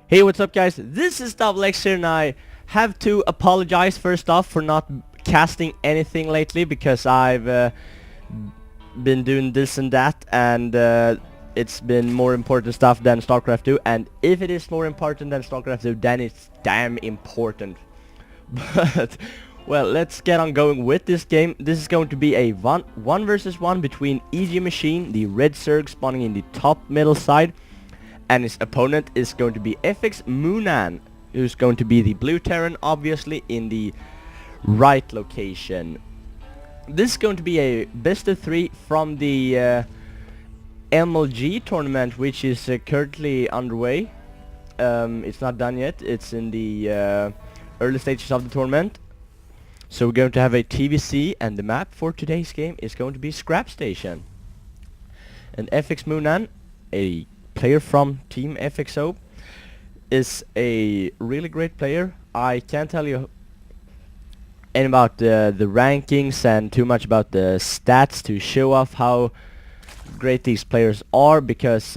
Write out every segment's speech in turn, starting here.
Hey, what's up guys? This is Double here, and I have to apologize first off for not casting anything lately because I've been doing this and that, and it's been more important stuff than StarCraft 2, and if it is more important than StarCraft 2, then it's damn important. But well, let's get on going with this game. This is going to be a one versus one between EGMachine, the red Zerg spawning in the top middle side, and his opponent is going to be FXOmOoNan, who's going to be the blue Terran, obviously in the right location. This is going to be a best of 3 from the MLG tournament, which is currently underway. It's not done yet, it's in the early stages of the tournament. So we're going to have a TVC, and the map for today's game is going to be Scrap Station. And FXOmOoNan, a player from Team FXO, is a really great player. I can't tell you anything about the rankings and too much about the stats to show off how great these players are, because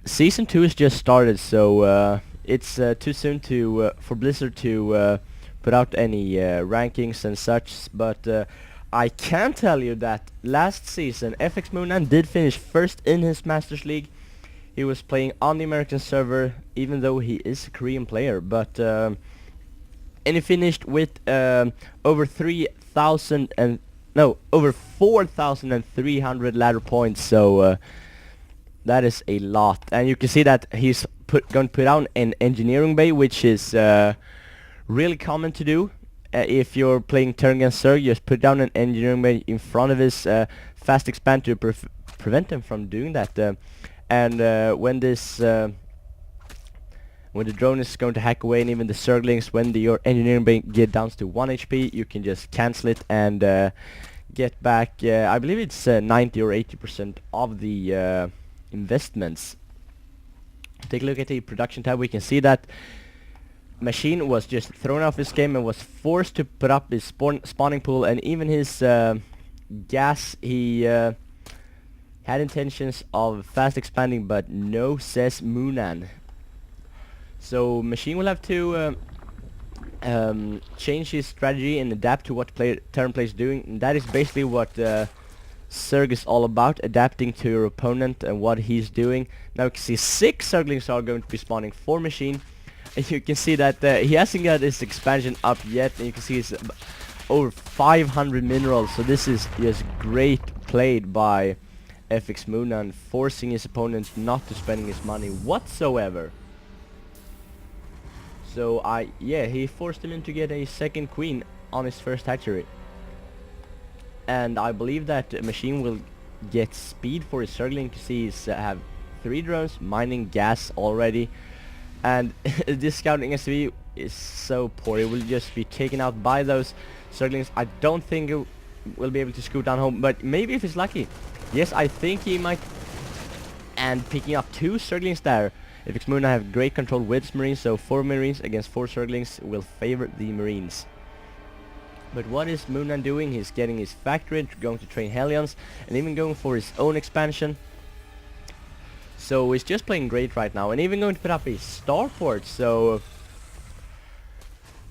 Season 2 has just started, so it's too soon to for Blizzard to put out any rankings and such, but I can tell you that last season FXOmOoNan did finish first in his Masters League. He was playing on the American server, even though he is a Korean player, but and he finished with over 4,300 ladder points, so that is a lot. And you can see that he's going to put down an engineering bay, which is really common to do. If you're playing Terran against Zerg, just put down an engineering bay in front of his fast expand to prevent him from doing that. And when the drone is going to hack away, and even the Zerglings, when your engineering bay get down to 1 HP, you can just cancel it and get back, I believe it's 90 or 80% of the investments. Take a look at the production tab. We can see that Machine was just thrown off this game and was forced to put up his spawning pool, and even his gas, he had intentions of fast expanding, but no, says Moonan. So Machine will have to change his strategy and adapt to what Terran player is doing, and that is basically what Zerg is all about, adapting to your opponent and what he's doing. Now you can see 6 Zerglings are going to be spawning for Machine. And you can see that he hasn't got his expansion up yet, and you can see it's over 500 minerals, so this is just great played by FXOmOoNan, forcing his opponent not to spending his money whatsoever. So he forced him in to get a second queen on his first hatchery. And I believe that Machine will get speed for his Zergling, to see he's have 3 drones mining gas already. And this scouting SV is so poor, it will just be taken out by those Zerglings. I don't think it will be able to scoot down home, but maybe if he's lucky. Yes, I think he might. And picking up 2 Zerglings there. FXOmOoNan have great control with his Marines, so 4 Marines against 4 Zerglings will favor the Marines. But what is Moonan doing? He's getting his factory, going to train Hellions, and even going for his own expansion. So he's just playing great right now, and even going to put up a starport, so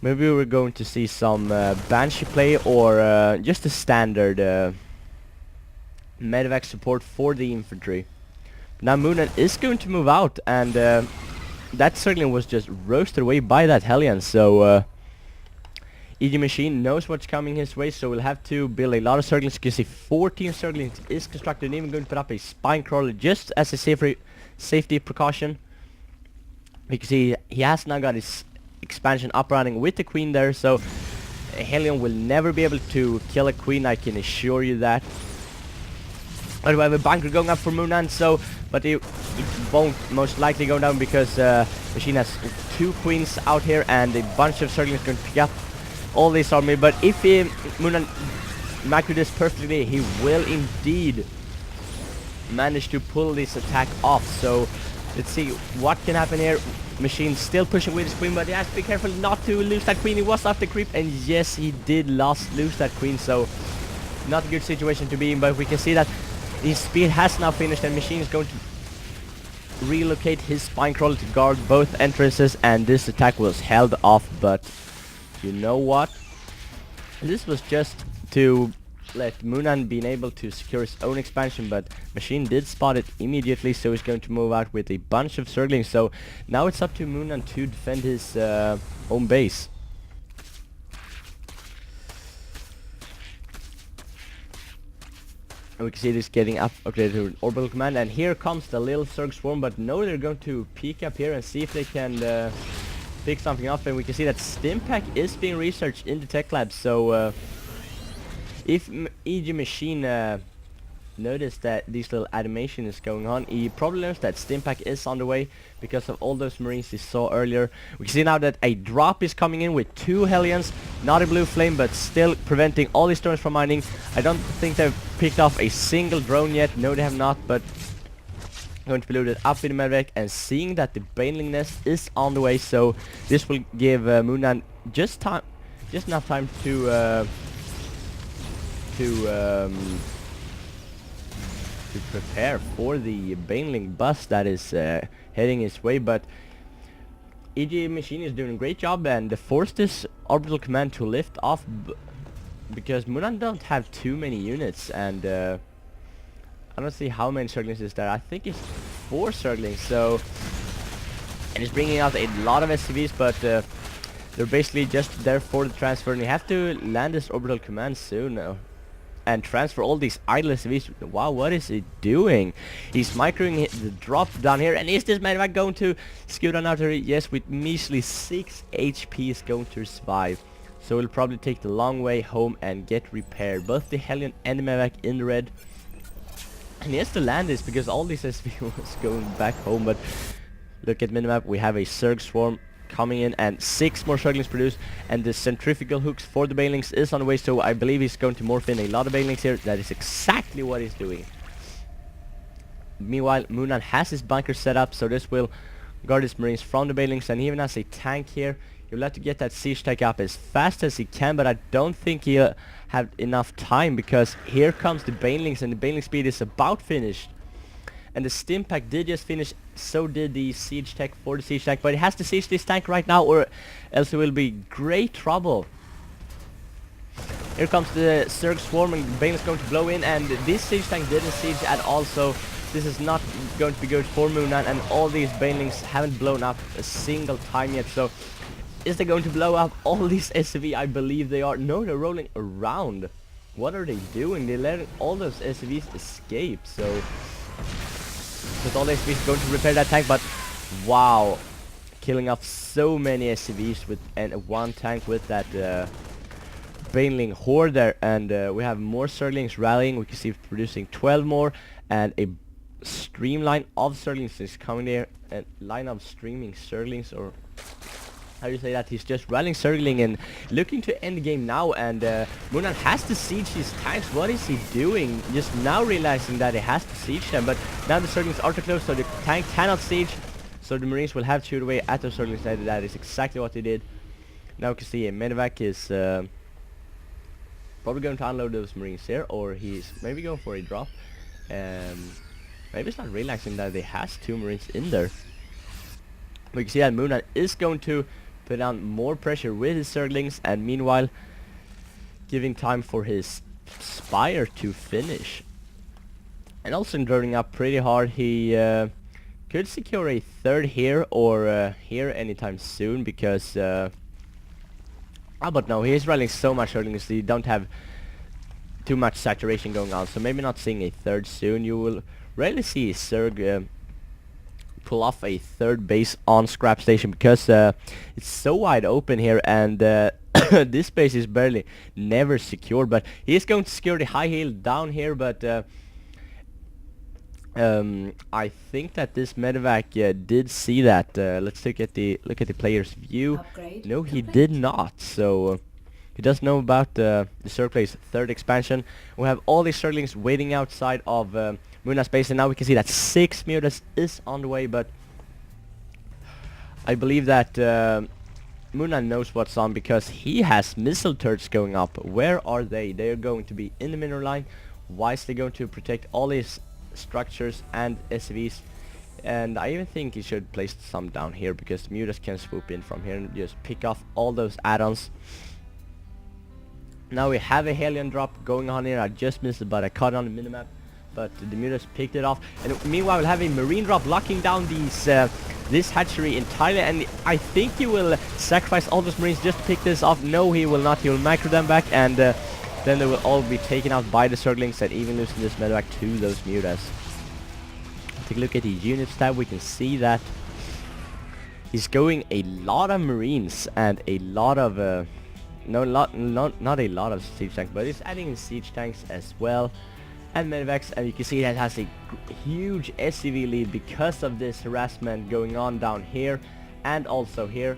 maybe we're going to see some Banshee play, or just a standard medevac support for the infantry. Now Moonan is going to move out, and that certainly was just roasted away by that Hellion, so EGMachine knows what's coming his way, so we'll have to build a lot of Zerglings. You can see 14 Zerglings is constructed, and even going to put up a spine crawler just as a safety precaution. You can see he has now got his expansion up running with the queen there, so a Hellion will never be able to kill a queen, I can assure you that. But we have a bunker going up for Moonan, so but it won't most likely go down, because Machine has 2 queens out here, and a bunch of Zerglings going to pick up all this army. But if Moonan macro this perfectly, he will indeed manage to pull this attack off. So let's see what can happen here. Machine still pushing with his queen, but he has to be careful not to lose that queen. He was off the creep, and yes, he did lose that queen, so not a good situation to be in. But we can see that his speed has now finished, and Machine is going to relocate his spine crawler to guard both entrances, and this attack was held off. But you know what? This was just to let Moonan be able to secure his own expansion, but Machine did spot it immediately, so he's going to move out with a bunch of Zerglings. So now it's up to Moonan to defend his home base. And we can see this getting upgraded to an orbital command, and here comes the little Zerg swarm, but no, they're going to peek up here and see if they can pick something up. And we can see that Stimpack is being researched in the tech lab, so if EGMachine noticed that this little animation is going on, he probably knows that Stimpack is on the way because of all those Marines he saw earlier. We can see now that a drop is coming in with 2 Hellions, not a blue flame, but still preventing all these drones from mining. I don't think they've picked off a single drone yet. No, they have not, but going to be loaded up with the medvac, and seeing that the Baneling nest is on the way, so this will give Moonan just enough time to prepare for the Baneling bus that is heading his way. But EGMachine is doing a great job and forced this orbital command to lift off because Moonan don't have too many units, and I don't see how many Zerglings is there. I think it's 4 Zerglings, so, and it's bringing out a lot of SCVs, but they're basically just there for the transfer, and you have to land this orbital command soon now and transfer all these idle SCVs. Wow, what is he doing? He's microing the drop down here, and is this medevac going to scoot on out here? Yes, with measly 6 HP is going to survive. So we'll probably take the long way home and get repaired. Both the Hellion and the medevac in the red. And he has to land this because all these SCV was going back home. But look at minimap, we have a Zerg swarm coming in and 6 more Zerglings produced, and the centrifugal hooks for the Banelings is on the way, so I believe he's going to morph in a lot of Banelings here. That is exactly what he's doing. Meanwhile, Moonan has his bunker set up, so this will guard his Marines from the Banelings, and he even has a tank here. You'll have to get that siege tank up as fast as he can, but I don't think he'll have enough time because here comes the Banelings, and the Baneling speed is about finished. And the Stimpack did just finish, so did the siege tech for the siege tank, but it has to siege this tank right now or else it will be great trouble. Here comes the Zerg swarm, and the Bane is going to blow in, and this siege tank didn't siege at all, so this is not going to be good for Moonan, and all these Banelings haven't blown up a single time yet. So is they going to blow up all these SCV? I believe they are. No, they're rolling around. What are they doing? They're letting all those SCVs escape, so with all the SCVs going to repair that tank, but wow, killing off so many SCVs with and one tank with that Baneling horde there, and we have more Zerglings rallying. We can see producing 12 more, and a streamline of Zerglings is coming there, a line of streaming Zerglings, or how do you say that? He's just rallying Zergling and looking to end the game now, and Moonan has to siege his tanks. What is he doing? Just now realizing that he has to siege them, but now the Zerglings are too close, so the tank cannot siege, so the Marines will have to shoot away at the Zerglings. That is exactly what they did. Now we can see a medevac is probably going to unload those Marines here, or he's maybe going for a drop. Maybe he's not realizing that he has 2 Marines in there. We can see that Moonan is going to put down more pressure with his Zerglings, and meanwhile giving time for his Spire to finish. And also droning up pretty hard. He could secure a 3rd here or here anytime soon, because but no, he is rallying so much Zerglings, so you don't have too much saturation going on, so maybe not seeing a 3rd soon. You will rarely see a Zerg pull off a 3rd base on Scrap Station, because it's so wide open here, and this base is barely never secure. But he is going to secure the high hill down here, but I think that this medevac did see that. Let's look at the player's view. Upgrade No, he complete. did not. So he does know about the Zerg player's 3rd expansion. We have all these Zerglings waiting outside of Moonan's base, and now we can see that 6 Mutas is on the way, but I believe that Moonan knows what's on, because he has missile turrets going up. Where are they? They are going to be in the mineral line. Why is they going to protect all these structures and SCVs And I even think he should place some down here, because the mutas can swoop in from here and just pick off all those add-ons. Now we have a Helion drop going on here. I just missed it, but I caught it on the minimap. But the mutas picked it off. And meanwhile we'll have a Marine drop locking down these this hatchery entirely. And I think he will sacrifice all those Marines just to pick this off. No, he will not. He will micro them back, and then they will all be taken out by the Zerglings, and even losing this medevac to those mutas. Take a look at the units tab. We can see that he's going a lot of Marines and a lot of not a lot of siege tanks, but he's adding in siege tanks as well and medevacs, and you can see that has a huge SCV lead because of this harassment going on down here and also here.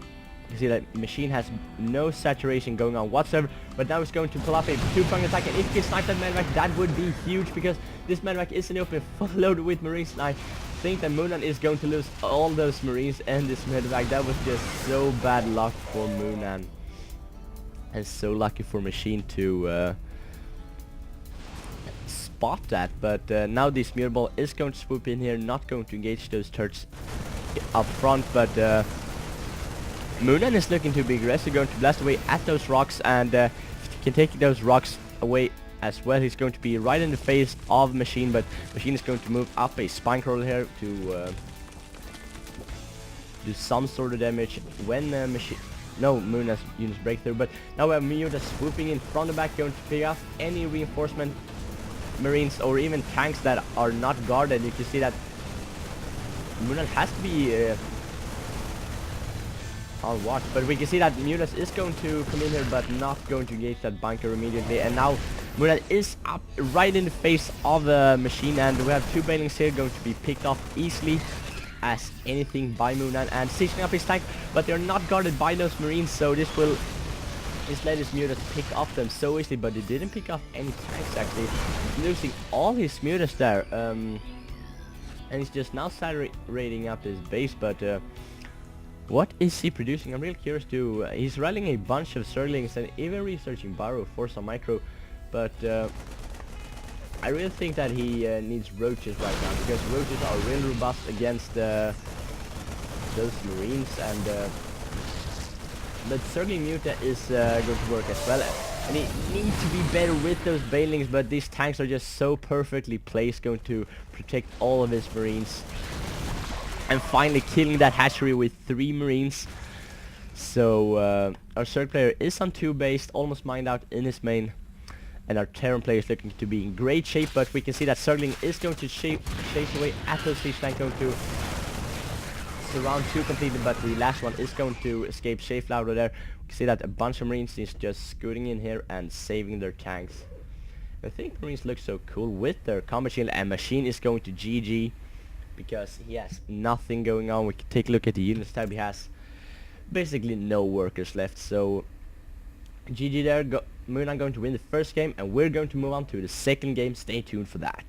You see that machine has no saturation going on whatsoever, but now it's going to pull up a two-pronged attack, and if you can snipe that medevac, that would be huge, because this medevac is in the open, full loaded with Marines, and I think that MooNan is going to lose all those Marines and this medevac. That was just so bad luck for MooNan, and so lucky for Machine to spot that. But now this mirror ball is going to swoop in here, not going to engage those turrets up front, but MooNan is looking to be aggressive, going to blast away at those rocks, and if he can take those rocks away as well, he's going to be right in the face of Machine, but Machine is going to move up a spine crawler here to do some sort of damage when MooNan's units break through. But now we have Muta swooping in from the back, going to pick up any reinforcement Marines or even tanks that are not guarded. You can see that MooNan has to be on watch, but we can see that Mutas is going to come in here but not going to engage that bunker immediately, and now MooNan is up right in the face of the Machine, and we have two Banelings here going to be picked off easily as anything by MooNan, and stationing up his tank, but they're not guarded by those Marines, so this will let his Mutas pick off them so easily, but they didn't pick off any tanks actually. He's losing all his Mutas there, and he's just now saturating up his base, but what is he producing? I'm real curious to... he's rallying a bunch of Zerglings and even researching Burrow for some micro, but I really think that he needs roaches right now, because roaches are real robust against those Marines, and but Zergling Muta is going to work as well, and he needs to be better with those Banelings, but these tanks are just so perfectly placed, going to protect all of his Marines. And finally killing that hatchery with 3 Marines. So our Zerg player is on 2 base, almost mined out in his main, and our Terran player is looking to be in great shape, but we can see that Zergling is going to chase away at those siege tank, going to surround 2 completely, but the last one is going to escape safe out of there. We can see that a bunch of Marines is just scooting in here and saving their tanks. I think Marines look so cool with their combat shield, and Machine is going to GG. Because he has nothing going on. We can take a look at the units tab. He has basically no workers left. So GG there. MooNan going to win the first game, and we're going to move on to the second game. Stay tuned for that.